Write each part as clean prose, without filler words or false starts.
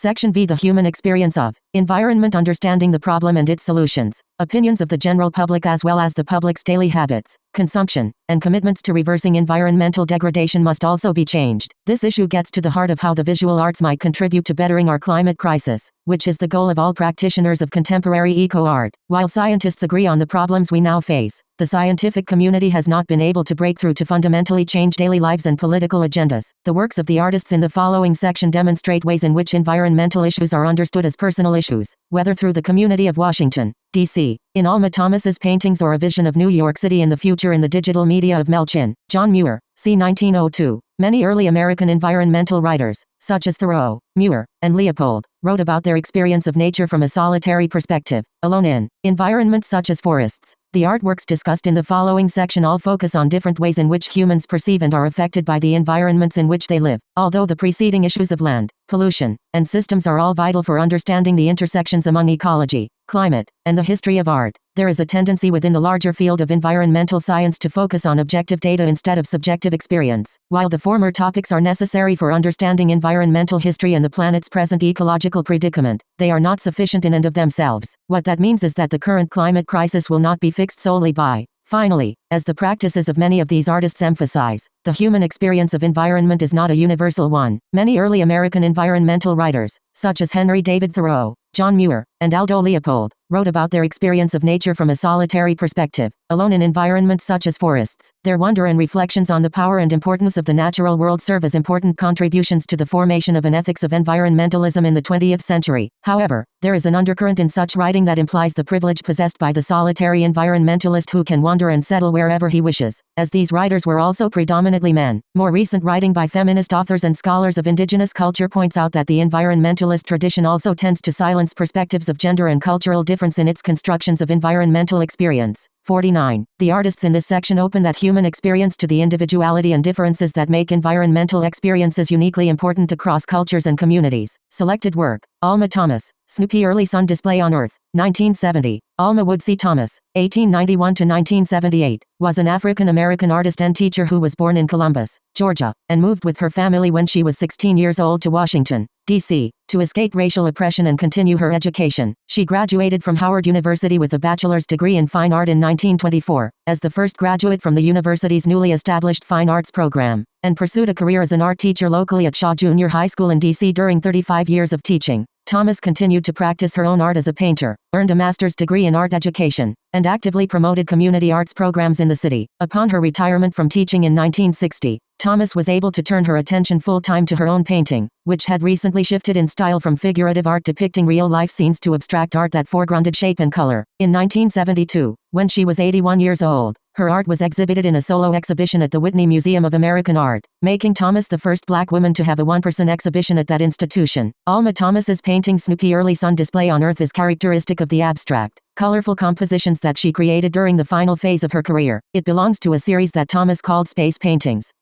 Section V. The human experience of environment, understanding the problem and its solutions, opinions of the general public as well as the public's daily habits, consumption, and commitments to reversing environmental degradation must also be changed. This issue gets to the heart of how the visual arts might contribute to bettering our climate crisis, which is the goal of all practitioners of contemporary eco-art. While scientists agree on the problems we now face, the scientific community has not been able to break through to fundamentally change daily lives and political agendas. The works of the artists in the following section demonstrate ways in which environmental issues are understood as personal issues, whether through the community of Washington, D.C., in Alma Thomas's paintings or a vision of New York City in the future in the digital media of Mel Chin, John Muir, c. 1902. Many early American environmental writers, such as Thoreau, Muir, and Leopold, wrote about their experience of nature from a solitary perspective, alone in environments such as forests. The artworks discussed in the following section all focus on different ways in which humans perceive and are affected by the environments in which they live. Although the preceding issues of land, pollution, and systems are all vital for understanding the intersections among ecology, climate, and the history of art, there is a tendency within the larger field of environmental science to focus on objective data instead of subjective experience. While the former topics are necessary for understanding environmental history and the planet's present ecological predicament, they are not sufficient in and of themselves. What that means is that the current climate crisis will not be fixed solely by, finally, as the practices of many of these artists emphasize, the human experience of environment is not a universal one. Many early American environmental writers, such as Henry David Thoreau, John Muir, and Aldo Leopold, wrote about their experience of nature from a solitary perspective, alone in environments such as forests. Their wonder and reflections on the power and importance of the natural world serve as important contributions to the formation of an ethics of environmentalism in the 20th century. However, there is an undercurrent in such writing that implies the privilege possessed by the solitary environmentalist who can wander and settle wherever he wishes, as these writers were also predominantly men. More recent writing by feminist authors and scholars of indigenous culture points out that the environmentalist tradition also tends to silence perspectives of gender and cultural difference in its constructions of environmental experience. 49. The artists in this section open that human experience to the individuality and differences that make environmental experiences uniquely important across cultures and communities. Selected work. Alma Thomas, Snoopy Early Sun Display on Earth, 1970. Alma Woodsey Thomas, 1891–1978, was an African-American artist and teacher who was born in Columbus, Georgia, and moved with her family when she was 16 years old to Washington, D.C., to escape racial oppression and continue her education. She graduated from Howard University with a bachelor's degree in fine art in 1924, as the first graduate from the university's newly established fine arts program, and pursued a career as an art teacher locally at Shaw Junior High School in D.C. during 35 years of teaching. Thomas continued to practice her own art as a painter, earned a master's degree in art education, and actively promoted community arts programs in the city. Upon her retirement from teaching in 1960, Thomas was able to turn her attention full-time to her own painting, which had recently shifted in style from figurative art depicting real-life scenes to abstract art that foregrounded shape and color. In 1972, when she was 81 years old, her art was exhibited in a solo exhibition at the Whitney Museum of American Art, making Thomas the first black woman to have a one-person exhibition at that institution. Alma Thomas's painting Snoopy Early Sun Display on Earth is characteristic of the abstract, colorful compositions that she created during the final phase of her career. It belongs to a series that Thomas called Space Paintings.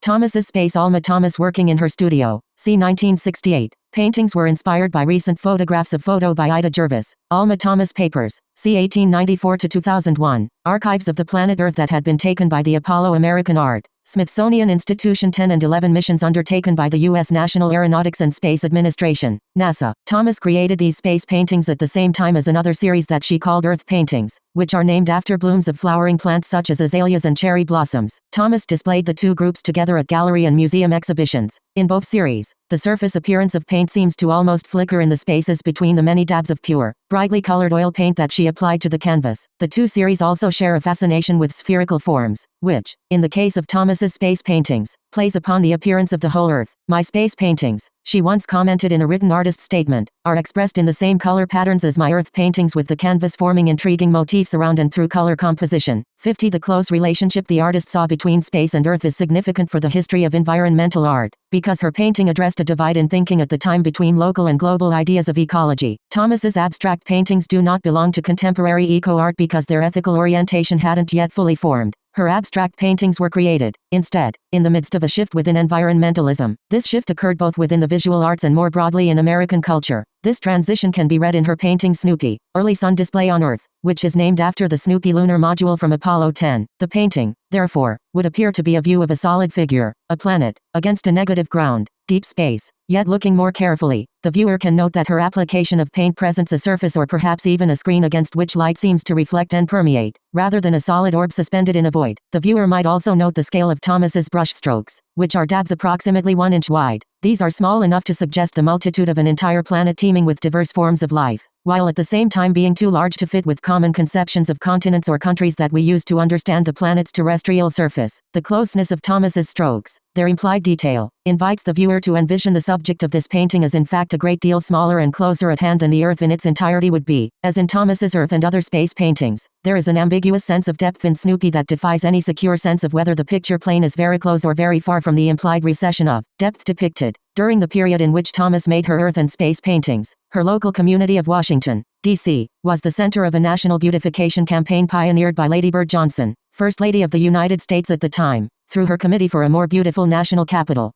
Thomas's Space. Alma Thomas working in her studio, c. 1968. Paintings were inspired by recent photographs of photo by Ida Jervis. Alma Thomas Papers, c. 1894–2001. Archives of the planet Earth that had been taken by the Apollo American Art, Smithsonian Institution 10 and 11 missions undertaken by the U.S. National Aeronautics and Space Administration, NASA. Thomas created these space paintings at the same time as another series that she called Earth Paintings, which are named after blooms of flowering plants such as azaleas and cherry blossoms. Thomas displayed the two groups together at gallery and museum exhibitions. In both series, the surface appearance of paint seems to almost flicker in the spaces between the many dabs of pure, brightly colored oil paint that she applied to the canvas. The two series also share a fascination with spherical forms, which, in the case of Thomas's space paintings, plays upon the appearance of the whole Earth. My space paintings, she once commented in a written artist statement, are expressed in the same color patterns as my Earth paintings, with the canvas forming intriguing motifs around and through color composition. 50. The close relationship the artist saw between space and Earth is significant for the history of environmental art, because her painting addressed a divide in thinking at the time between local and global ideas of ecology. Thomas's abstract paintings do not belong to contemporary eco-art because their ethical orientation hadn't yet fully formed. Her abstract paintings were created, instead, in the midst of a shift within environmentalism. This shift occurred both within the visual arts and more broadly in American culture. This transition can be read in her painting Snoopy, Early Sun Display on Earth, which is named after the Snoopy lunar module from Apollo 10. The painting, therefore, would appear to be a view of a solid figure, a planet, against a negative ground. deep space. Yet looking more carefully, the viewer can note that her application of paint presents a surface or perhaps even a screen against which light seems to reflect and permeate, rather than a solid orb suspended in a void. The viewer might also note the scale of Thomas's brush strokes, which are dabs approximately 1 inch wide. These are small enough to suggest the multitude of an entire planet teeming with diverse forms of life, while at the same time being too large to fit with common conceptions of continents or countries that we use to understand the planet's terrestrial surface. The closeness of Thomas's strokes, their implied detail, invites the viewer to envision the subject of this painting as in fact a great deal smaller and closer at hand than the Earth in its entirety would be. As in Thomas's Earth and other space paintings, there is an ambiguous sense of depth in Snoopy that defies any secure sense of whether the picture plane is very close or very far from the implied recession of depth depicted. During the period in which Thomas made her Earth and space paintings, her local community of Washington, D.C., was the center of a national beautification campaign pioneered by Lady Bird Johnson, First Lady of the United States at the time, through her Committee for a More Beautiful National Capital.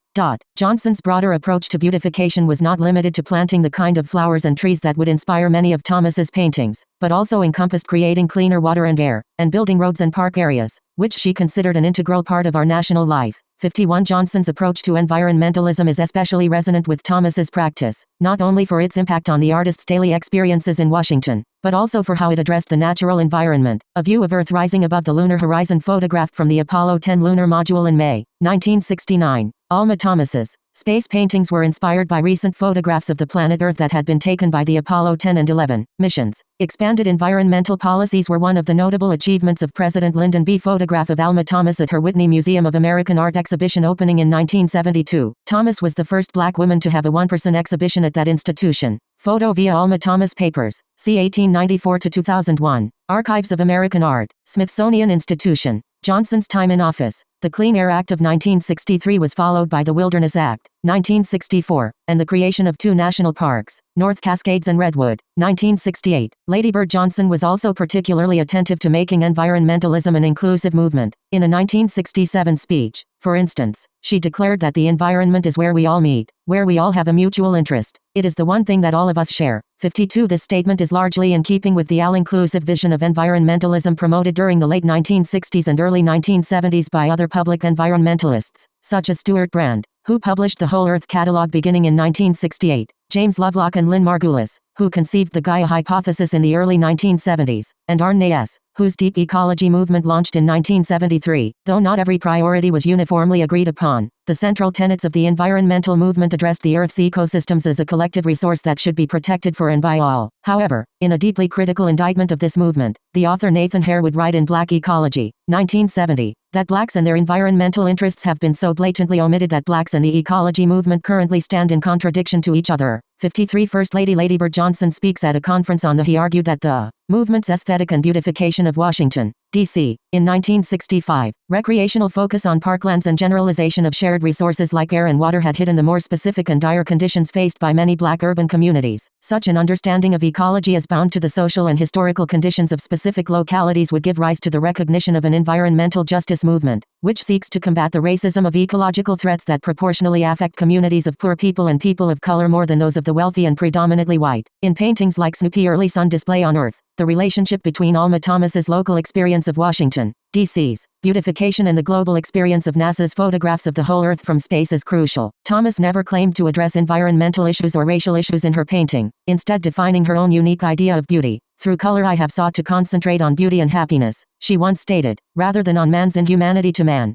Johnson's broader approach to beautification was not limited to planting the kind of flowers and trees that would inspire many of Thomas's paintings, but also encompassed creating cleaner water and air, and building roads and park areas, which she considered an integral part of our national life. 51 Johnson's approach to environmentalism is especially resonant with Thomas's practice, not only for its impact on the artist's daily experiences in Washington, but also for how it addressed the natural environment. A view of Earth rising above the lunar horizon photographed from the Apollo 10 lunar module in May 1969. Alma Thomas's space paintings were inspired by recent photographs of the planet Earth that had been taken by the Apollo 10 and 11 missions. Expanded environmental policies were one of the notable achievements of President Lyndon B. Photograph of Alma Thomas at her Whitney Museum of American Art exhibition opening in 1972. Thomas was the first black woman to have a 1% exhibition at that institution. Photo via Alma Thomas Papers, c. 1894-2001. Archives of American Art, Smithsonian Institution. Johnson's time in office. The Clean Air Act of 1963 was followed by the Wilderness Act, 1964, and the creation of 2 national parks, North Cascades and Redwood, 1968. Lady Bird Johnson was also particularly attentive to making environmentalism an inclusive movement. In a 1967 speech, for instance, she declared that the environment is where we all meet, where we all have a mutual interest. It is the one thing that all of us share. 52. This statement is largely in keeping with the all-inclusive vision of environmentalism promoted during the late 1960s and early 1970s by other public environmentalists, such as Stuart Brand, who published the Whole Earth Catalog beginning in 1968, James Lovelock and Lynn Margulis, who conceived the Gaia hypothesis in the early 1970s, and Arne Naess, whose deep ecology movement launched in 1973. Though not every priority was uniformly agreed upon, the central tenets of the environmental movement addressed the Earth's ecosystems as a collective resource that should be protected for and by all. However, in a deeply critical indictment of this movement, the author Nathan Hare would write in Black Ecology, 1970, that blacks and their environmental interests have been so blatantly omitted that blacks and the ecology movement currently stand in contradiction to each other. 53. First Lady Lady Bird Johnson speaks at a conference on the He argued that the movement's aesthetic and beautification of Washington, D.C., in 1965, recreational focus on parklands and generalization of shared resources like air and water had hidden the more specific and dire conditions faced by many black urban communities. Such an understanding of ecology as bound to the social and historical conditions of specific localities would give rise to the recognition of an environmental justice movement, which seeks to combat the racism of ecological threats that proportionally affect communities of poor people and people of color more than those of the wealthy and predominantly white. In paintings like Snoopy Early Sun Display on Earth, the relationship between Alma Thomas's local experience of Washington, D.C.'s beautification and the global experience of NASA's photographs of the whole Earth from space is crucial. Thomas never claimed to address environmental issues or racial issues in her painting, instead defining her own unique idea of beauty. Through color I have sought to concentrate on beauty and happiness, she once stated, rather than on man's inhumanity to man.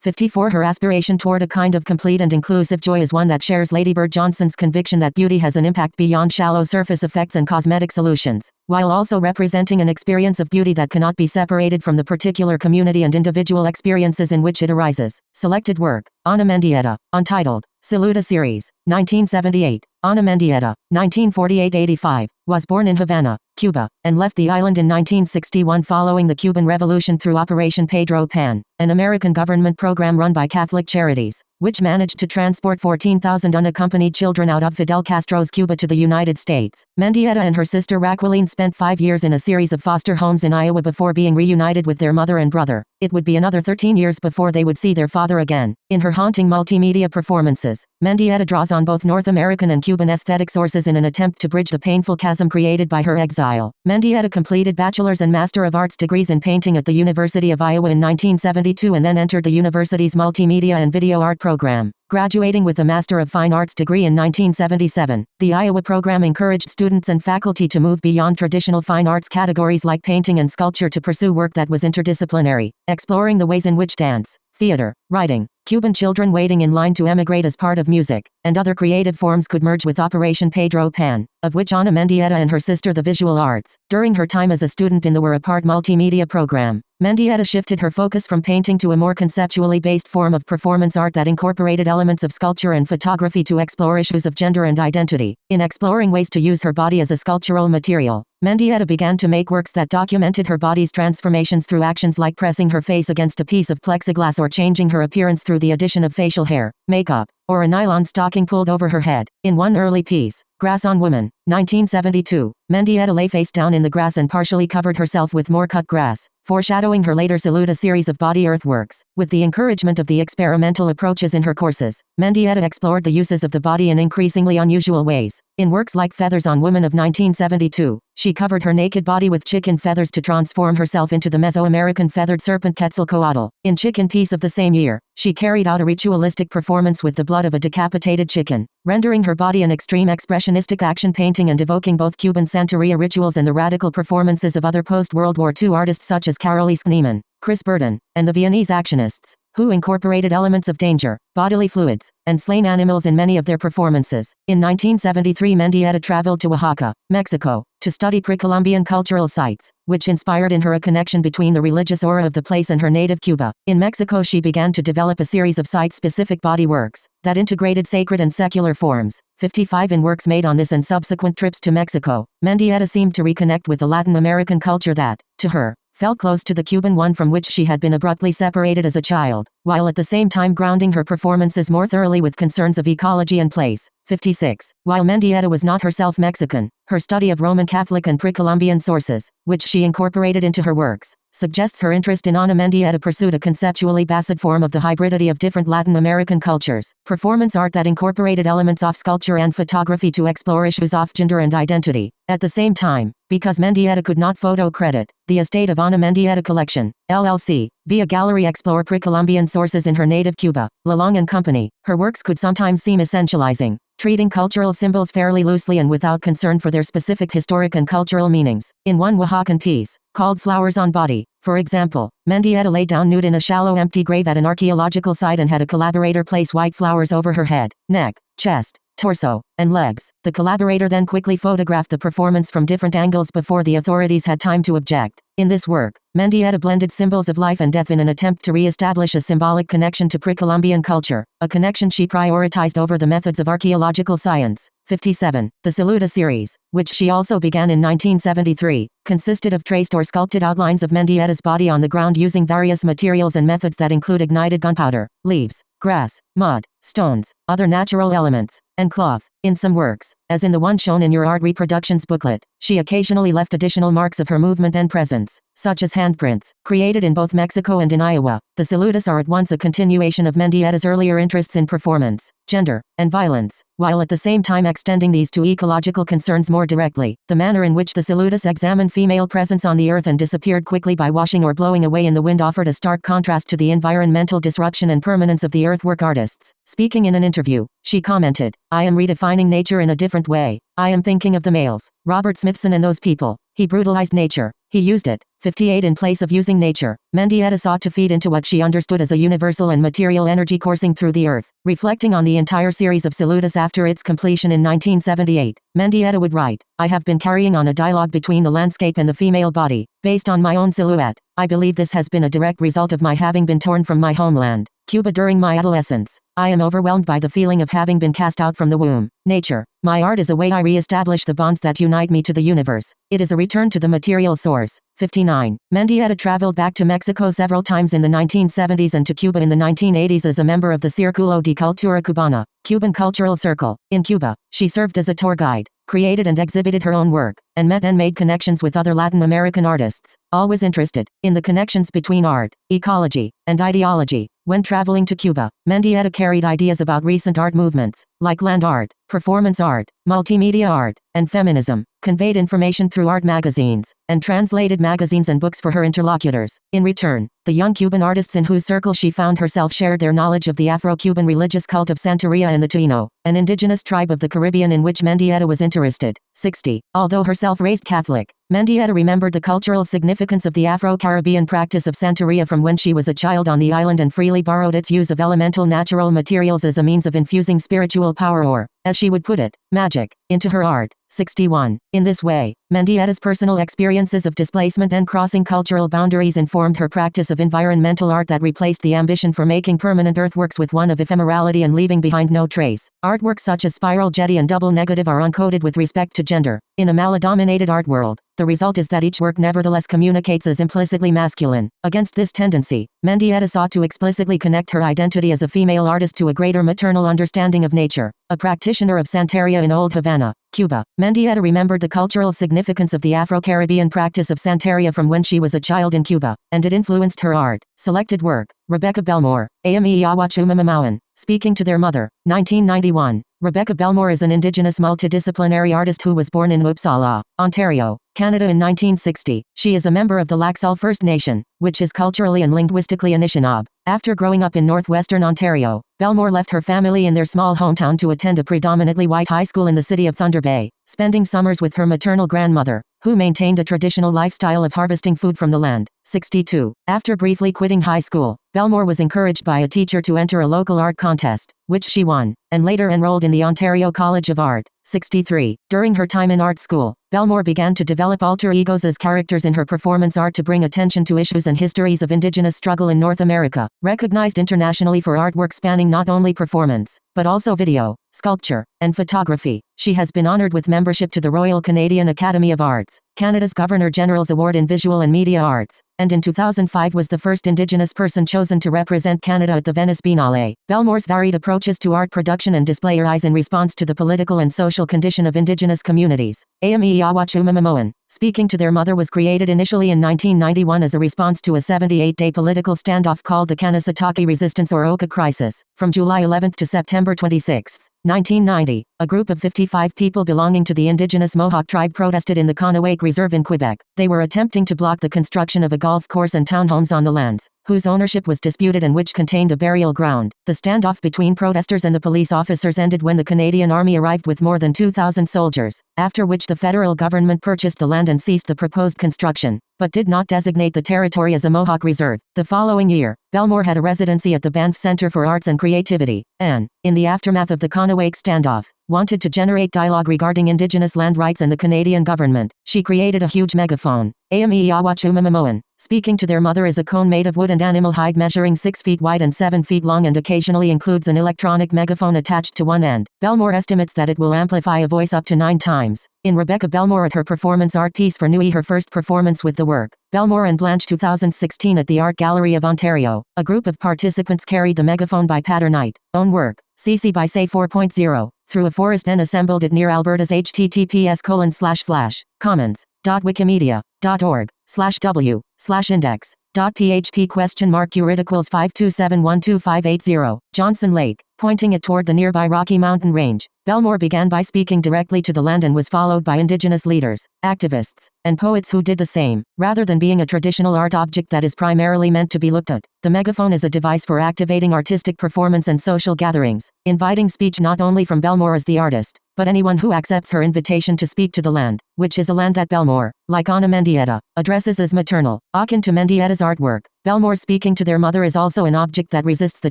54. Her aspiration toward a kind of complete and inclusive joy is one that shares Lady Bird Johnson's conviction that beauty has an impact beyond shallow surface effects and cosmetic solutions, while also representing an experience of beauty that cannot be separated from the particular community and individual experiences in which it arises. Selected work, Ana Mendieta, Untitled, Saluda Series, 1978. Ana Mendieta, 1948-85, was born in Havana, Cuba, and left the island in 1961 following the Cuban Revolution through Operation Pedro Pan, an American government program run by Catholic Charities, which managed to transport 14,000 unaccompanied children out of Fidel Castro's Cuba to the United States. Mendieta and her sister Raqueline spent 5 years in a series of foster homes in Iowa before being reunited with their mother and brother. It would be another 13 years before they would see their father again. In her haunting multimedia performances, Mendieta draws on both North American and Cuban aesthetic sources in an attempt to bridge the painful chasm created by her exile. Mendieta completed Bachelor's and Master of Arts degrees in painting at the University of Iowa in 1972 and then entered the university's multimedia and video art program program. Graduating with a Master of Fine Arts degree in 1977, the Iowa program encouraged students and faculty to move beyond traditional fine arts categories like painting and sculpture to pursue work that was interdisciplinary, exploring the ways in which dance, theater, writing, Cuban children waiting in line to emigrate as part of music, and other creative forms could merge with Operation Pedro Pan, of which Ana Mendieta and her sister the visual arts. During her time as a student in the Were Apart multimedia program, Mendieta shifted her focus from painting to a more conceptually based form of performance art that incorporated elements of sculpture and photography to explore issues of gender and identity. In exploring ways to use her body as a sculptural material, Mendieta began to make works that documented her body's transformations through actions like pressing her face against a piece of plexiglass or changing her appearance through the addition of facial hair, makeup, or a nylon stocking pulled over her head. In one early piece, Grass on Woman, 1972, Mendieta lay face down in the grass and partially covered herself with more cut grass, foreshadowing her later Saluda series of body earthworks. With the encouragement of the experimental approaches in her courses, Mendieta explored the uses of the body in increasingly unusual ways. In works like Feathers on Woman of 1972, she covered her naked body with chicken feathers to transform herself into the Mesoamerican feathered serpent Quetzalcoatl. In Chicken Piece of the same year, she carried out a ritualistic performance with the blood of a decapitated chicken, rendering her body an extreme expressionistic action painting and evoking both Cuban Santeria rituals and the radical performances of other post-World War II artists such as Carolee Schneemann, Chris Burden, and the Viennese actionists, who incorporated elements of danger, bodily fluids, and slain animals in many of their performances. In 1973, Mendieta traveled to Oaxaca, Mexico, to study pre-Columbian cultural sites, which inspired in her a connection between the religious aura of the place and her native Cuba. In Mexico, she began to develop a series of site-specific body works that integrated sacred and secular forms. 55 in works made on this and subsequent trips to Mexico, Mendieta seemed to reconnect with the Latin American culture that, to her, felt close to the Cuban one from which she had been abruptly separated as a child, while at the same time grounding her performances more thoroughly with concerns of ecology and place. 56. While Mendieta was not herself Mexican, her study of Roman Catholic and pre-Columbian sources, which she incorporated into her works, suggests her interest in Ana Mendieta pursued a conceptually based form of the hybridity of different Latin American cultures, performance art that incorporated elements of sculpture and photography to explore issues of gender and identity. At the same time, because Mendieta could not photo credit the estate of Ana Mendieta Collection, LLC, via gallery explore pre-Columbian sources in her native Cuba, Lalong and Company, her works could sometimes seem essentializing, treating cultural symbols fairly loosely and without concern for their specific historic and cultural meanings. In one Oaxacan piece, called Flowers on Body, for example, Mendieta lay down nude in a shallow empty grave at an archaeological site and had a collaborator place white flowers over her head, neck, chest, torso, and legs. The collaborator then quickly photographed the performance from different angles before the authorities had time to object. In this work, Mendieta blended symbols of life and death in an attempt to re-establish a symbolic connection to pre-Columbian culture, a connection she prioritized over the methods of archaeological science. 57. The Saluda series, which she also began in 1973, consisted of traced or sculpted outlines of Mendieta's body on the ground using various materials and methods that include ignited gunpowder, leaves, grass, mud, stones, other natural elements, and cloth. In some works, as in the one shown in your art reproductions booklet, she occasionally left additional marks of her movement and presence, such as handprints, created in both Mexico and in Iowa. The Saludas are at once a continuation of Mendieta's earlier interests in performance, gender, and violence, while at the same time extending these to ecological concerns more directly. The manner in which the Saludas examined female presence on the earth and disappeared quickly by washing or blowing away in the wind offered a stark contrast to the environmental disruption and permanence of the earthwork artists. Speaking in an interview, she commented, "I am redefining nature in a different way. I am thinking of the males, Robert Smithson and those people. He brutalized nature. He used it." 58. In place of using nature, Mendieta sought to feed into what she understood as a universal and material energy coursing through the earth. Reflecting on the entire series of Saludas after its completion in 1978, Mendieta would write, "I have been carrying on a dialogue between the landscape and the female body, based on my own silhouette. I believe this has been a direct result of my having been torn from my homeland, Cuba, during my adolescence. I am overwhelmed by the feeling of having been cast out from the womb. Nature. My art is a way I re-establish the bonds that unite me to the universe. It is a return to the material source." 59. Mendieta traveled back to Mexico several times in the 1970s and to Cuba in the 1980s as a member of the Círculo de Cultura Cubana, Cuban Cultural Circle. In Cuba, she served as a tour guide, created and exhibited her own work, and met and made connections with other Latin American artists, always interested in the connections between art, ecology, and ideology. When traveling to Cuba, Mendieta carried ideas about recent art movements, like land art, performance art, multimedia art, and feminism, conveyed information through art magazines, and translated magazines and books for her interlocutors. In return, the young Cuban artists in whose circle she found herself shared their knowledge of the Afro-Cuban religious cult of Santeria and the Taíno, an indigenous tribe of the Caribbean in which Mendieta was interested. 60. Although herself raised Catholic, Mendieta remembered the cultural significance of the Afro-Caribbean practice of Santeria from when she was a child on the island and freely borrowed its use of elemental natural materials as a means of infusing spiritual power or, as she would put it, magic, into her art. 61. In this way, Mendieta's personal experiences of displacement and crossing cultural boundaries informed her practice of environmental art that replaced the ambition for making permanent earthworks with one of ephemerality and leaving behind no trace. Artworks such as spiral jetty and double negative are uncoded with respect to gender. In a male-dominated art world, the result is that each work nevertheless communicates as implicitly masculine. Against this tendency, Mendieta sought to explicitly connect her identity as a female artist to a greater maternal understanding of nature. A practitioner of Santeria in Old Havana, Cuba, Mendieta remembered the cultural significance of the Afro-Caribbean practice of Santeria from when she was a child in Cuba, and it influenced her art. Selected work: Rebecca Belmore, Amy Iawachumamamawan, Speaking to Their Mother, 1991. Rebecca Belmore is an indigenous multidisciplinary artist who was born in Uppsala, Ontario, Canada in 1960. She is a member of the Laxall First Nation, which is culturally and linguistically Anishinaabe. After growing up in northwestern Ontario, Belmore left her family in their small hometown to attend a predominantly white high school in the city of Thunder Bay, spending summers with her maternal grandmother, who maintained a traditional lifestyle of harvesting food from the land. 62. After briefly quitting high school, Belmore was encouraged by a teacher to enter a local art contest, which she won, and later enrolled in the Ontario College of Art. 63. During her time in art school, Belmore began to develop alter egos as characters in her performance art to bring attention to issues and histories of indigenous struggle in North America. Recognized internationally for artwork spanning not only performance, but also video, sculpture, and photography, she has been honored with membership to the Royal Canadian Academy of Arts, Canada's Governor-General's Award in Visual and Media Arts, and in 2005 was the first Indigenous person chosen to represent Canada at the Venice Biennale. Belmore's varied approaches to art production and display arise in response to the political and social condition of Indigenous communities. Amy Iawachumamamawan, Speaking to Their Mother was created initially in 1991 as a response to a 78-day political standoff called the Kanesatake Resistance or Oka Crisis, from July 11 to September 26. 1990, a group of 55 people belonging to the indigenous Mohawk tribe protested in the Conoake Reserve in Quebec. They were attempting to block the construction of a golf course and townhomes on the lands, whose ownership was disputed and which contained a burial ground. The standoff between protesters and the police officers ended when the Canadian Army arrived with more than 2,000 soldiers, after which the federal government purchased the land and ceased the proposed construction, but did not designate the territory as a Mohawk reserve. The following year, Belmore had a residency at the Banff Centre for Arts and Creativity, and, in the aftermath of the Conoake standoff, wanted to generate dialogue regarding Indigenous land rights and the Canadian government. She created a huge megaphone. Amy Iawachumamamawan, Speaking to Their Mother is a cone made of wood and animal hide measuring 6 feet wide and 7 feet long and occasionally includes an electronic megaphone attached to one end. Belmore estimates that it will amplify a voice up to 9 times. In Rebecca Belmore at her performance art piece for Nui, her first performance with the work, Belmore and Blanche 2016 at the Art Gallery of Ontario, a group of participants carried the megaphone by Patternite, own work, CC by Say 4.0, through a forest and assembled it near Alberta's https://commons.wikimedia.org/w/index.php?q=5271250. Johnson Lake, pointing it toward the nearby Rocky Mountain Range. Belmore began by speaking directly to the land and was followed by Indigenous leaders, activists, and poets who did the same. Rather than being a traditional art object that is primarily meant to be looked at, the megaphone is a device for activating artistic performance and social gatherings, inviting speech not only from Belmore as the artist, but anyone who accepts her invitation to speak to the land, which is a land that Belmore, like Ana Mendieta, addresses as maternal. Akin to Mendieta's artwork, Belmore Speaking to Their Mother is also an object that resists the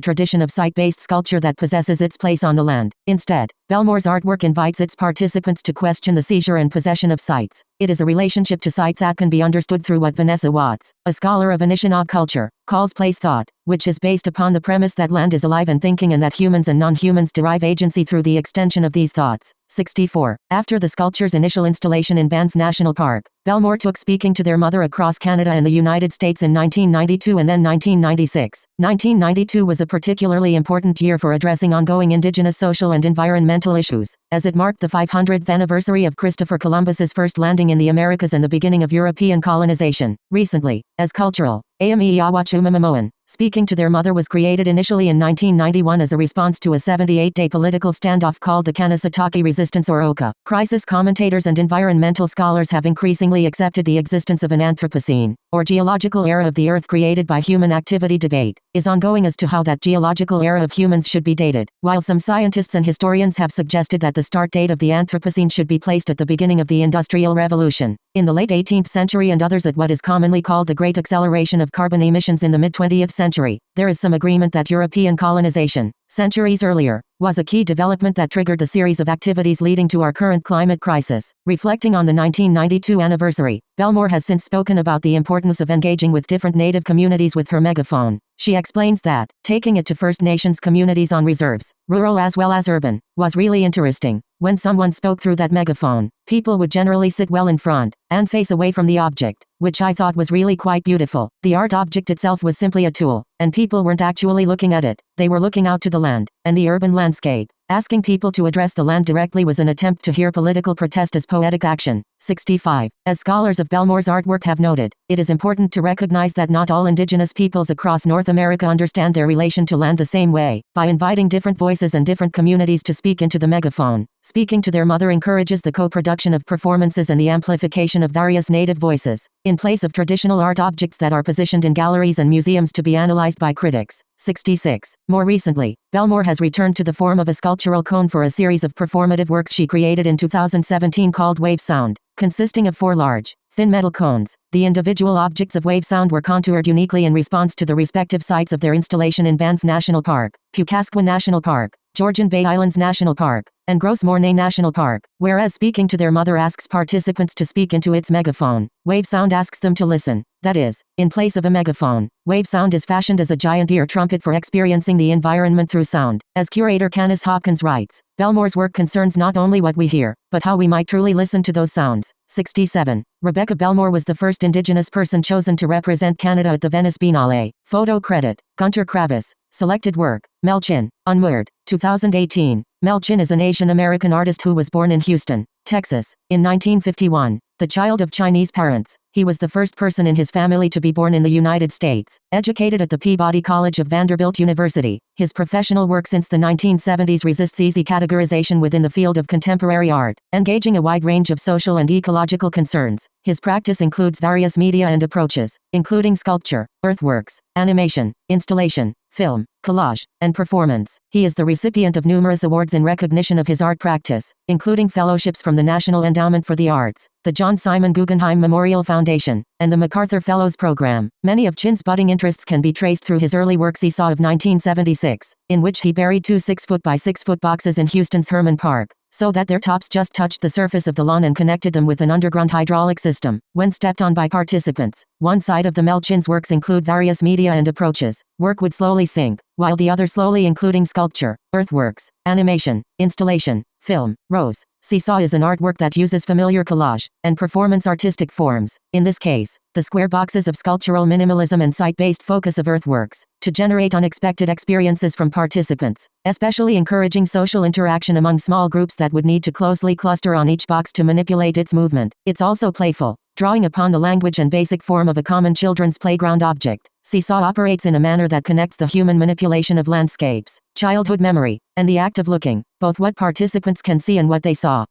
tradition of site-based sculpture that possesses its place on the land. Instead, Belmore's artwork invites its participants to question the seizure and possession of sites. It is a relationship to site that can be understood through what Vanessa Watts, a scholar of Anishinaabe culture, calls place thought, which is based upon the premise that land is alive and thinking and that humans and non-humans derive agency through the extension of these thoughts. 64. After the sculpture's initial installation in Banff National Park, Belmore took Speaking to Their Mother across Canada and the United States in 1992 and then 1996. 1992 was a particularly important year for addressing ongoing Indigenous social and environmental issues, as it marked the 500th anniversary of Christopher Columbus's first landing in the Americas and the beginning of European colonization. Recently, as cultural, Amy Iawachuma speaking to their mother was created initially in 1991 as a response to a 78-day political standoff called the Kanesatake Resistance or Oka. Crisis commentators and environmental scholars have increasingly accepted the existence of an Anthropocene, or geological era of the Earth created by human activity. Debate is ongoing as to how that geological era of humans should be dated, while some scientists and historians have suggested that the start date of the Anthropocene should be placed at the beginning of the Industrial Revolution, in the late 18th century, and others at what is commonly called the Great Acceleration of Carbon Emissions in the mid-20th century. There is some agreement that European colonization, centuries earlier, was a key development that triggered the series of activities leading to our current climate crisis. Reflecting on the 1992 anniversary, Belmore has since spoken about the importance of engaging with different native communities with her megaphone. She explains that, taking it to First Nations communities on reserves, rural as well as urban, was really interesting. When someone spoke through that megaphone, people would generally sit well in front, and face away from the object, which I thought was really quite beautiful. The art object itself was simply a tool, and people weren't actually looking at it, they were looking out to the land, and the urban landscape. Asking people to address the land directly was an attempt to hear political protest as poetic action. 65. As scholars of Belmore's artwork have noted, it is important to recognize that not all indigenous peoples across North America understand their relation to land the same way. By inviting different voices and different communities to speak into the megaphone, speaking to their mother encourages the co-production of performances and the amplification of various native voices, in place of traditional art objects that are positioned in galleries and museums to be analyzed by critics. 66. More recently, Belmore has returned to the form of a sculptural cone for a series of performative works she created in 2017 called Wave Sound, consisting of 4 large, thin metal cones. The individual objects of wave sound were contoured uniquely in response to the respective sites of their installation in Banff National Park, Pukasqua National Park, Georgian Bay Islands National Park, and Gros Morne National Park. Whereas speaking to their mother asks participants to speak into its megaphone, Wave Sound asks them to listen. That is, in place of a megaphone, Wave Sound is fashioned as a giant ear trumpet for experiencing the environment through sound. As curator Canis Hopkins writes, Belmore's work concerns not only what we hear, but how we might truly listen to those sounds. 67. Rebecca Belmore was the first Indigenous person chosen to represent Canada at the Venice Biennale. Photo credit, Gunter Kravis. Selected work, Mel Chin. Unmoored. 2018. Mel Chin is an Asian American artist who was born in Houston, Texas, in 1951. The child of Chinese parents, he was the first person in his family to be born in the United States. Educated at the Peabody College of Vanderbilt University, his professional work since the 1970s resists easy categorization within the field of contemporary art, engaging a wide range of social and ecological concerns. His practice includes various media and approaches, including sculpture, earthworks, animation, installation, film, collage, and performance. He is the recipient of numerous awards in recognition of his art practice, including fellowships from the National Endowment for the Arts, the John Simon Guggenheim Memorial Foundation, and the MacArthur Fellows Program. Many of Chin's budding interests can be traced through his early work Seesaw of 1976, in which he buried 2 6-foot by 6-foot boxes in Houston's Herman Park, so that their tops just touched the surface of the lawn and connected them with an underground hydraulic system. When stepped on by participants, one side of the Mel Chin's works include various media and approaches. Work would slowly sink, while the other slowly including sculpture, earthworks, animation, installation, film, rose. Seesaw is an artwork that uses familiar collage and performance artistic forms, in this case, the square boxes of sculptural minimalism and site-based focus of earthworks, to generate unexpected experiences from participants, especially encouraging social interaction among small groups that would need to closely cluster on each box to manipulate its movement. It's also playful, drawing upon the language and basic form of a common children's playground object. Seesaw operates in a manner that connects the human manipulation of landscapes, childhood memory, and the act of looking, both what participants can see and what they saw.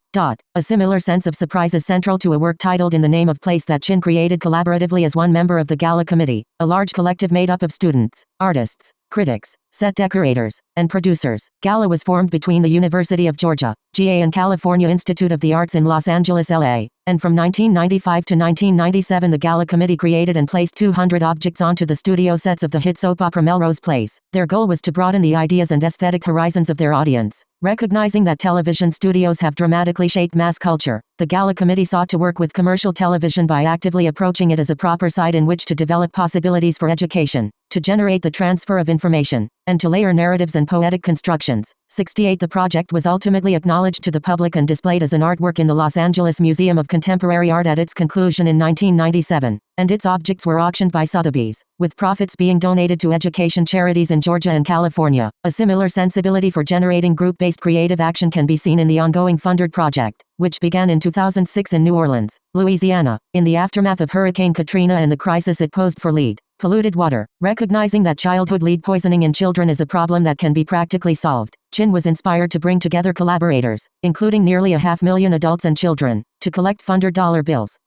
A similar sense of surprise is central to a work titled In the Name of Place that Chin created collaboratively as one member of the Gala Committee, a large collective made up of students, artists, critics, set decorators, and producers. Gala was formed between the University of Georgia, GA, and California Institute of the Arts in Los Angeles, LA, and from 1995 to 1997 the Gala Committee created and placed 200 objects onto the studio sets of the hit soap opera Melrose Place. Their goal was to broaden the ideas and aesthetic horizons of their audience. Recognizing that television studios have dramatically shaped mass culture, the Gala Committee sought to work with commercial television by actively approaching it as a proper site in which to develop possibilities for education, to generate the transfer of information, and to layer narratives and poetic constructions. 68. The project was ultimately acknowledged to the public and displayed as an artwork in the Los Angeles Museum of Contemporary Art at its conclusion in 1997, and its objects were auctioned by Sotheby's, with profits being donated to education charities in Georgia and California. A similar sensibility for generating group-based creative action can be seen in the ongoing Funded project, which began in 2006 in New Orleans, Louisiana, in the aftermath of Hurricane Katrina and the crisis it posed for lead Polluted water. Recognizing that childhood lead poisoning in children is a problem that can be practically solved, Chin was inspired to bring together collaborators, including nearly 500,000 adults and children, to collect funded dollar bills.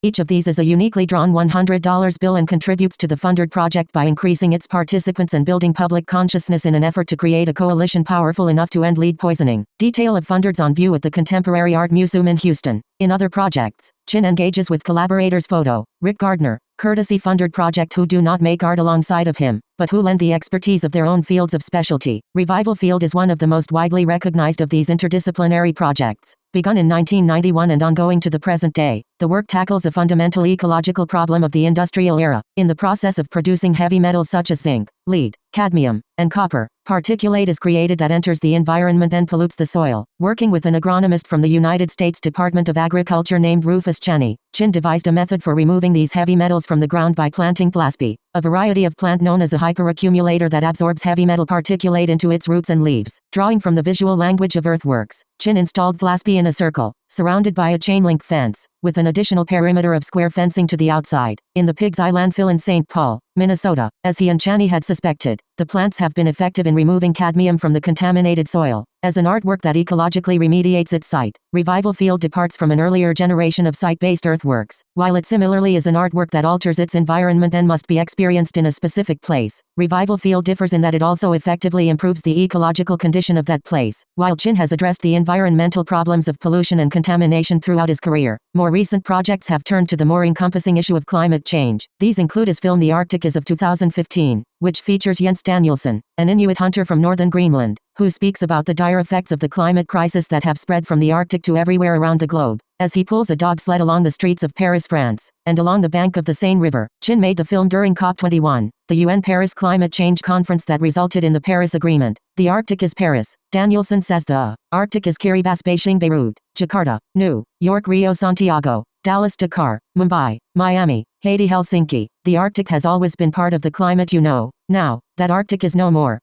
Each of these is a uniquely drawn $100 bill and contributes to the funded project by increasing its participants and building public consciousness in an effort to create a coalition powerful enough to end lead poisoning. Detail of funders on view at the Contemporary Art Museum in Houston. In other projects, Chin engages with collaborators photo, Rick Gardner, courtesy funded project who do not make art alongside of him, but who lend the expertise of their own fields of specialty. Revival Field is one of the most widely recognized of these interdisciplinary projects. Begun in 1991 and ongoing to the present day, the work tackles a fundamental ecological problem of the industrial era. In the process of producing heavy metals such as zinc, lead, cadmium, and copper, particulate is created that enters the environment and pollutes the soil. Working with an agronomist from the United States Department of Agriculture named Rufus Chaney, Chin devised a method for removing these heavy metals from the ground by planting thlaspi, a variety of plant known as a hyperaccumulator that absorbs heavy metal particulate into its roots and leaves. Drawing from the visual language of earthworks, Chin installed thlaspi in a circle, surrounded by a chain-link fence, with an additional perimeter of square fencing to the outside, in the Pig's Eye landfill in St. Paul, Minnesota. As he and Chaney had suspected, the plants have been effective in removing cadmium from the contaminated soil. As an artwork that ecologically remediates its site, Revival Field departs from an earlier generation of site-based earthworks. While it similarly is an artwork that alters its environment and must be experienced in a specific place, Revival Field differs in that it also effectively improves the ecological condition of that place. While Chin has addressed the environmental problems of pollution and contamination throughout his career, more recent projects have turned to the more encompassing issue of climate change. These include his film The Arctic is of 2015, which features Jens Danielson, an Inuit hunter from northern Greenland, who speaks about the dire effects of the climate crisis that have spread from the Arctic to everywhere around the globe. As he pulls a dog sled along the streets of Paris, France, and along the bank of the Seine River, Chin made the film during COP21, the UN Paris Climate Change Conference that resulted in the Paris Agreement. The Arctic is Paris. Danielson says the Arctic is Kiribati, Beijing, Beirut, Jakarta, New York, Rio, Santiago, Dallas, Dakar, Mumbai, Miami, Haiti, Helsinki. The Arctic has always been part of the climate you know. Now, that Arctic is no more.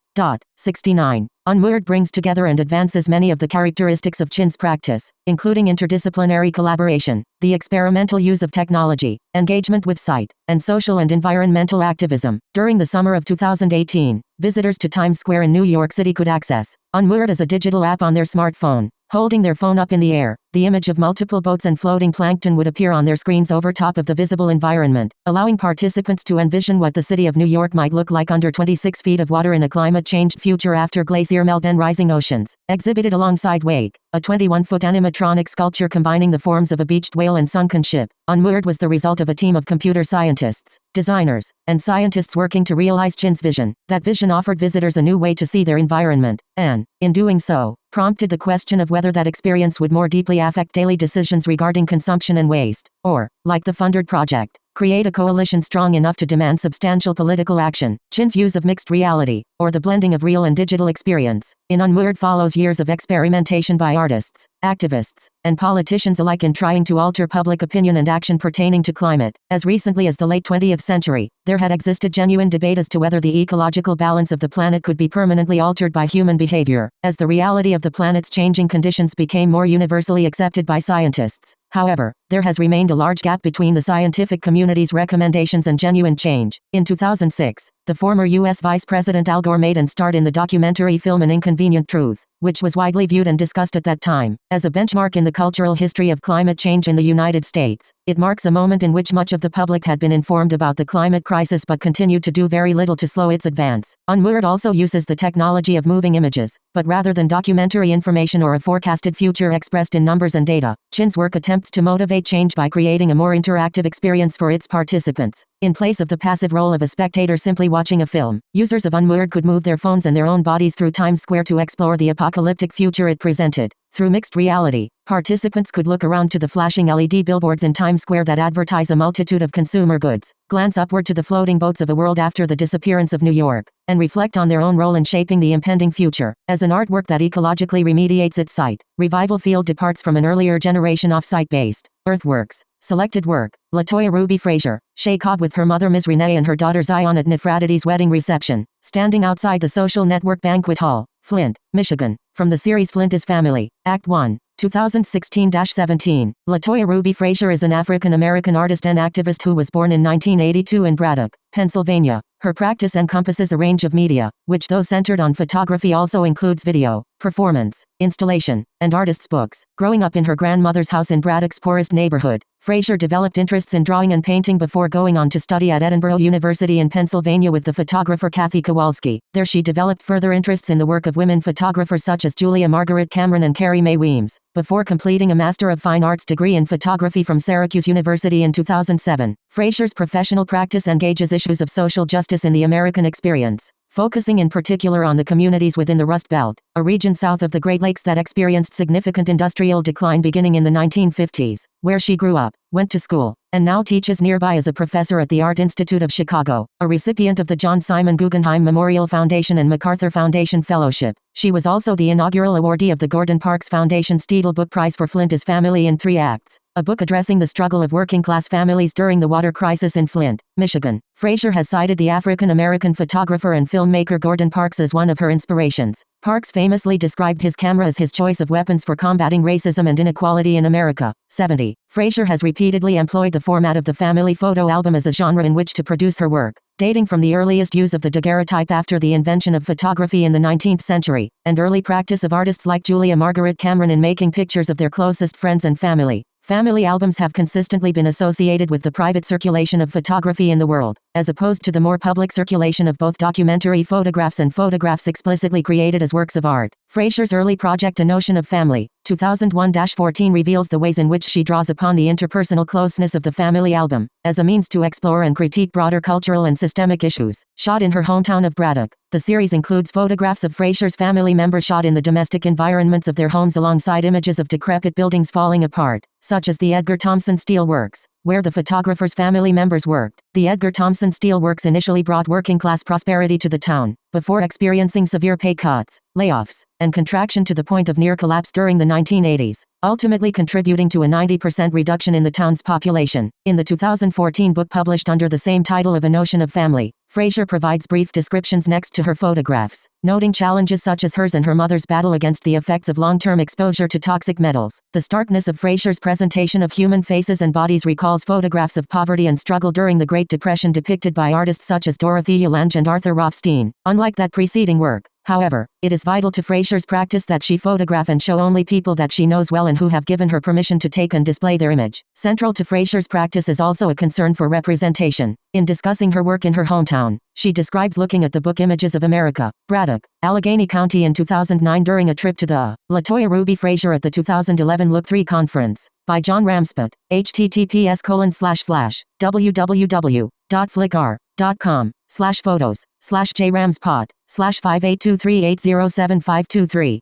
69. Unmoored brings together and advances many of the characteristics of Chin's practice, including interdisciplinary collaboration, the experimental use of technology, engagement with site, and social and environmental activism. During the summer of 2018, visitors to Times Square in New York City could access Unmoored as a digital app on their smartphone. Holding their phone up in the air, the image of multiple boats and floating plankton would appear on their screens over top of the visible environment, allowing participants to envision what the city of New York might look like under 26 feet of water in a climate-changed future after glacier melt and rising oceans. Exhibited alongside Wake, a 21-foot animatronic sculpture combining the forms of a beached whale and sunken ship, Unmoored was the result of a team of computer scientists, designers, and scientists working to realize Chin's vision. That vision offered visitors a new way to see their environment, and, in doing so, prompted the question of whether that experience would more deeply affect daily decisions regarding consumption and waste, or, like the funded project, create a coalition strong enough to demand substantial political action. Chin's use of mixed reality, or the blending of real and digital experience, in Unmoored follows years of experimentation by artists, activists, and politicians alike in trying to alter public opinion and action pertaining to climate. As recently as the late 20th century, there had existed genuine debate as to whether the ecological balance of the planet could be permanently altered by human behavior. As the reality of the planet's changing conditions became more universally accepted by scientists, however, there has remained a large gap between the scientific community's recommendations and genuine change. In 2006, the former U.S. Vice President Al Gore made and starred in the documentary film An Inconvenient Truth, which was widely viewed and discussed at that time. As a benchmark in the cultural history of climate change in the United States, it marks a moment in which much of the public had been informed about the climate crisis but continued to do very little to slow its advance. Unmoored also uses the technology of moving images, but rather than documentary information or a forecasted future expressed in numbers and data, Chin's work attempts to motivate change by creating a more interactive experience for its participants. In place of the passive role of a spectator simply watching a film, users of Unmoored could move their phones and their own bodies through Times Square to explore the apocalyptic future it presented. Through mixed reality, participants could look around to the flashing LED billboards in Times Square that advertise a multitude of consumer goods, glance upward to the floating boats of a world after the disappearance of New York, and reflect on their own role in shaping the impending future. As an artwork that ecologically remediates its site, Revival Field departs from an earlier generation off-site-based earthworks. Selected work: Latoya Ruby Frazier, Shay Cobb with her mother Ms. Renee and her daughter Zion at Nefratity's wedding reception, standing outside the Social Network Banquet Hall, Flint, Michigan. From the series Flint is Family, Act 1. 2016-17. Latoya Ruby Frazier is an African-American artist and activist who was born in 1982 in Braddock, Pennsylvania. Her practice encompasses a range of media, which though centered on photography also includes video, performance, installation, and artists' books. Growing up in her grandmother's house in Braddock's poorest neighborhood, Frazier developed interests in drawing and painting before going on to study at Edinburgh University in Pennsylvania with the photographer Kathy Kowalski. There she developed further interests in the work of women photographers such as Julia Margaret Cameron and Carrie Mae Weems, before completing a Master of Fine Arts degree in photography from Syracuse University in 2007. Frazier's professional practice engages issues of social justice in the American experience, focusing in particular on the communities within the Rust Belt, a region south of the Great Lakes that experienced significant industrial decline beginning in the 1950s, where she grew up, went to school, and now teaches nearby as a professor at the Art Institute of Chicago, a recipient of the John Simon Guggenheim Memorial Foundation and MacArthur Foundation Fellowship. She was also the inaugural awardee of the Gordon Parks Foundation Steedle Book Prize for Flint is Family in 3 Acts, a book addressing the struggle of working-class families during the water crisis in Flint, Michigan. Frazier has cited the African-American photographer and filmmaker Gordon Parks as one of her inspirations. Parks famously described his camera as his choice of weapons for combating racism and inequality in America. 70. Frazier has repeatedly employed the format of the family photo album as a genre in which to produce her work, dating from the earliest use of the daguerreotype after the invention of photography in the 19th century, and early practice of artists like Julia Margaret Cameron in making pictures of their closest friends and family. Family albums have consistently been associated with the private circulation of photography in the world, as opposed to the more public circulation of both documentary photographs and photographs explicitly created as works of art. Frazier's early project A Notion of Family, 2001-14 reveals the ways in which she draws upon the interpersonal closeness of the family album, as a means to explore and critique broader cultural and systemic issues. Shot in her hometown of Braddock, the series includes photographs of Frazier's family members shot in the domestic environments of their homes alongside images of decrepit buildings falling apart, such as the Edgar Thomson Steel Works, where the photographer's family members worked. The Edgar Thomson Steel Works initially brought working-class prosperity to the town, before experiencing severe pay cuts, layoffs, and contraction to the point of near collapse during the 1980s, ultimately contributing to a 90% reduction in the town's population. In the 2014 book published under the same title of A Notion of Family, Frazier provides brief descriptions next to her photographs, noting challenges such as hers and her mother's battle against the effects of long-term exposure to toxic metals. The starkness of Frazier's presentation of human faces and bodies recalls photographs of poverty and struggle during the Great Depression depicted by artists such as Dorothea Lange and Arthur Rothstein. Unlike that preceding work, however, it is vital to Frazier's practice that she photograph and show only people that she knows well and who have given her permission to take and display their image. Central to Frazier's practice is also a concern for representation. In discussing her work in her hometown, she describes looking at the book Images of America, Braddock, Allegheny County in 2009 during a trip to the Latoya Ruby Frazier at the 2011 Look 3 conference, by John Ramsput, https://www.flickr.com/photos/jramspot/5823807523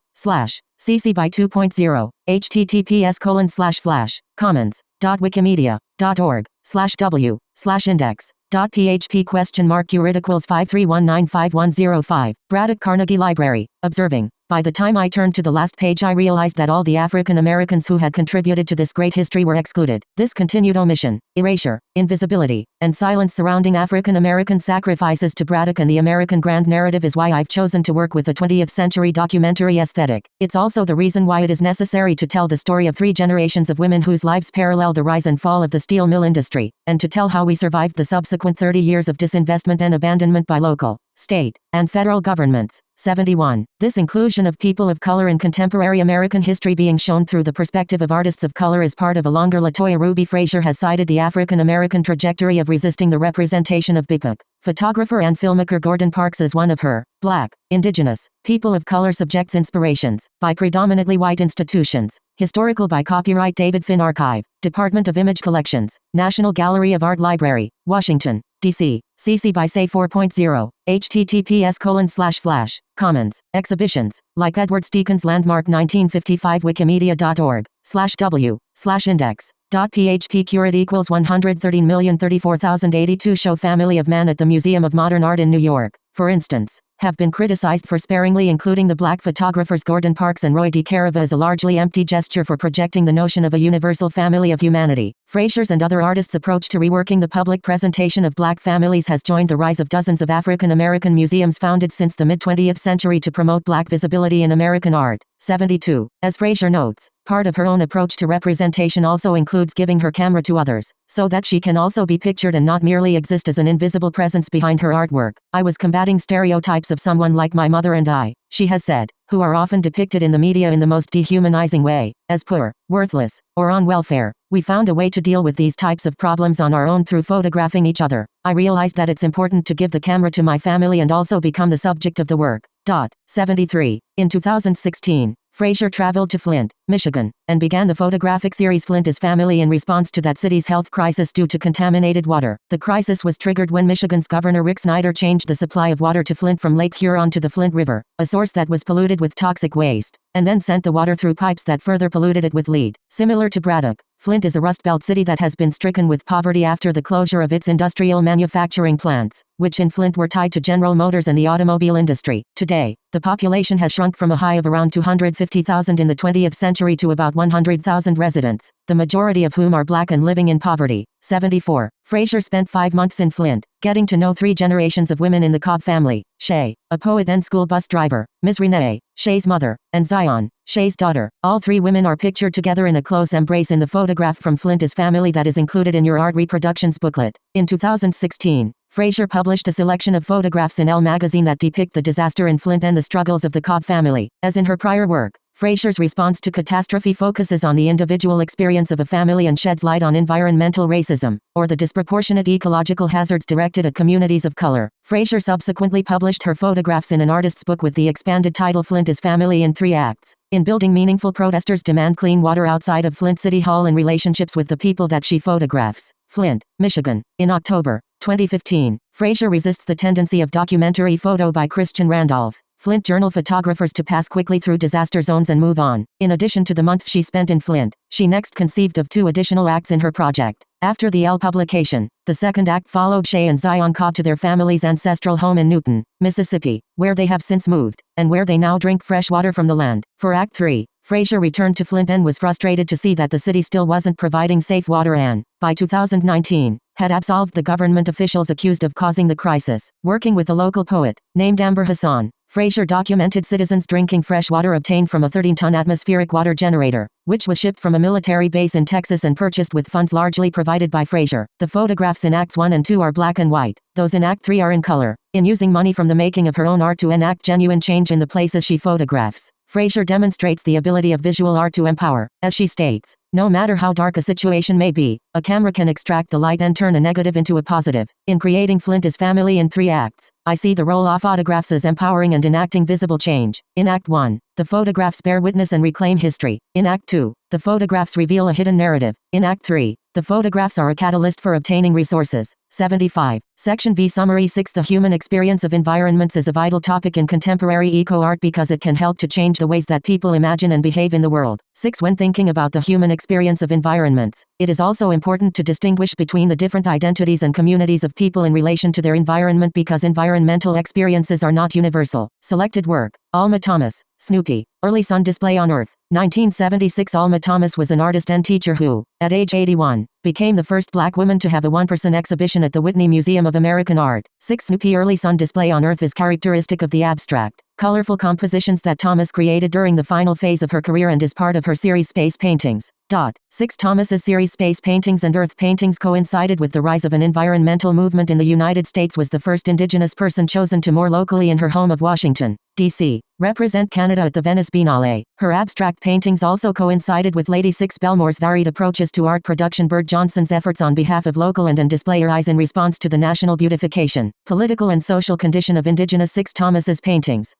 cc by 2.0 https://commons.wikimedia.org/w/index.php??q531951005 Braddock Carnegie Library. Observing. By the time I turned to the last page I realized that all the African Americans who had contributed to this great history were excluded. This continued omission, erasure, invisibility, and silence surrounding African American sacrifices to Braddock and the American grand narrative is why I've chosen to work with a 20th century documentary aesthetic. It's also the reason why it is necessary to tell the story of 3 generations of women whose lives parallel the rise and fall of the steel mill industry, and to tell how we survived the subsequent 30 years of disinvestment and abandonment by local, state, and federal governments. 71. This inclusion of people of color in contemporary American history being shown through the perspective of artists of color is part of a longer. Latoya Ruby Frazier has cited the African American trajectory of resisting the representation of BIPOC. Photographer and filmmaker Gordon Parks is one of her Black, Indigenous, people of color subjects inspirations, by predominantly white institutions. Historical by copyright David Finn Archive, Department of Image Collections, National Gallery of Art Library, Washington, D.C., cc by say 4.0, https://commons, exhibitions, like Edward Steekens Landmark 1955 wikimedia.org/w/index.php curate equals 130,034,082 show Family of Man at the Museum of Modern Art in New York, for instance, have been criticized for sparingly including the black photographers Gordon Parks and Roy DeCarava as a largely empty gesture for projecting the notion of a universal family of humanity. Frazier's and other artists' approach to reworking the public presentation of black families has joined the rise of dozens of African American museums founded since the mid-20th century to promote black visibility in American art. 72. As Fraser notes, part of her own approach to representation also includes giving her camera to others, so that she can also be pictured and not merely exist as an invisible presence behind her artwork. I was combating stereotypes of someone like my mother and I, she has said, who are often depicted in the media in the most dehumanizing way, as poor, worthless, or on welfare. We found a way to deal with these types of problems on our own through photographing each other. I realized that it's important to give the camera to my family and also become the subject of the work. 73. In 2016, Fraser traveled to Flint, Michigan, and began the photographic series Flint is Family in response to that city's health crisis due to contaminated water. The crisis was triggered when Michigan's Governor Rick Snyder changed the supply of water to Flint from Lake Huron to the Flint River, a source that was polluted with toxic waste, and then sent the water through pipes that further polluted it with lead. Similar to Braddock, Flint is a Rust Belt city that has been stricken with poverty after the closure of its industrial manufacturing plants, which in Flint were tied to General Motors and the automobile industry. Today, the population has shrunk from a high of around 250,000 in the 20th century to about 100,000 residents, the majority of whom are black and living in poverty. 74. Fraser spent 5 months in Flint, getting to know 3 generations of women in the Cobb family: Shay, a poet and school bus driver; Ms. Renee, Shay's mother; and Zion, Shay's daughter. All 3 women are pictured together in a close embrace in the photograph from Flint is Family that is included in your art reproductions booklet. In 2016, Fraser published a selection of photographs in Elle magazine that depict the disaster in Flint and the struggles of the Cobb family. As in her prior work, Fraser's response to catastrophe focuses on the individual experience of a family and sheds light on environmental racism, or the disproportionate ecological hazards directed at communities of color. Fraser subsequently published her photographs in an artist's book with the expanded title Flint is Family in 3 acts. In Building Meaningful, protesters demand clean water outside of Flint City Hall in relationships with the people that she photographs. Flint, Michigan. In October 2015, Fraser resists the tendency of documentary photo by Christian Randolph, Flint Journal photographers to pass quickly through disaster zones and move on. In addition to the months she spent in Flint, she next conceived of 2 additional acts in her project. After the Elle publication, the second act followed Shay and Zion Cobb to their family's ancestral home in Newton, Mississippi, where they have since moved, and where they now drink fresh water from the land. For Act 3, Fraser returned to Flint and was frustrated to see that the city still wasn't providing safe water and, by 2019, had absolved the government officials accused of causing the crisis. Working with a local poet, named Amber Hassan, Fraser documented citizens drinking fresh water obtained from a 13-ton atmospheric water generator, which was shipped from a military base in Texas and purchased with funds largely provided by Fraser. The photographs in Acts 1 and 2 are black and white. Those in Act 3 are in color. In using money from the making of her own art to enact genuine change in the places she photographs, Fraser demonstrates the ability of visual art to empower. As she states, no matter how dark a situation may be, a camera can extract the light and turn a negative into a positive. In creating Flint is Family in 3 acts, I see the role of photographs as empowering and enacting visible change. In Act 1, the photographs bear witness and reclaim history. In Act 2, the photographs reveal a hidden narrative. In Act 3, the photographs are a catalyst for obtaining resources. 75. Section V Summary 6. The human experience of environments is a vital topic in contemporary eco-art because it can help to change the ways that people imagine and behave in the world. 6. When thinking about the human experience of environments, it is also important to distinguish between the different identities and communities of people in relation to their environment because environmental experiences are not universal. Selected work. Alma Thomas, Snoopy, Early Sun Display on Earth. 1976. Alma Thomas was an artist and teacher who, at age 81, became the first black woman to have a 1% exhibition at the Whitney Museum of American Art. 6. Snoopy Early Sun Display on Earth is characteristic of the abstract, colorful compositions that Thomas created during the final phase of her career and is part of her series Space Paintings. 6. Thomas's series Space Paintings and Earth Paintings coincided with the rise of an environmental movement in the United States. Was the first indigenous person chosen to more locally in her home of Washington, D.C., represent Canada at the Venice Biennale. Her abstract paintings also coincided with Lady Six Belmore's varied approaches to art production. Bird Johnson's efforts on behalf of local and displayer eyes in response to the national beautification, political and social condition of indigenous. 6. Thomas's paintings,